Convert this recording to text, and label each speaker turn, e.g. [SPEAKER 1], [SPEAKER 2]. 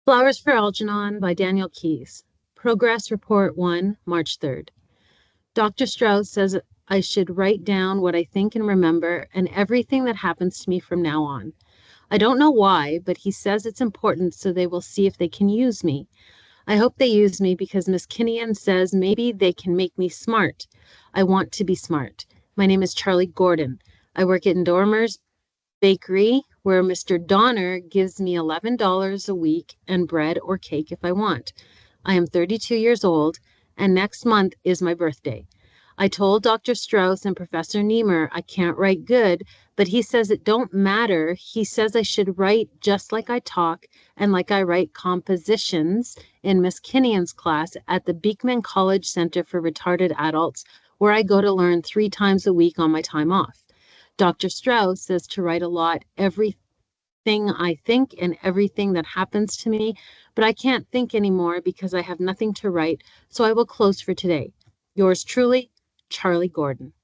[SPEAKER 1] Flowers for Algernon by Daniel Keyes. Progress Report 1, March 3rd. Dr. Strauss says I should write down what I think and remember and everything that happens to me from now on. I don't know why, but he says it's important so they will see if they can use me. I hope they use me because Miss Kinnian says maybe they can make me smart. I want to be smart. My name is Charlie Gordon. I work at Dormer's Bakery, where Mr. Donner gives me $11 a week and bread or cake if I want. I am 32 years old, and next month is my birthday. I told Dr. Strauss and Professor Niemer I can't write good, but he says it don't matter. He says I should write just like I talk and like I write compositions in Miss Kinnian's class at the Beekman College Center for Retarded Adults, where I go to learn 3 times a week on my time off. Dr. Strauss says to write a lot, everything I think and everything that happens to me, but I can't think anymore because I have nothing to write, so I will close for today. Yours truly, Charlie Gordon.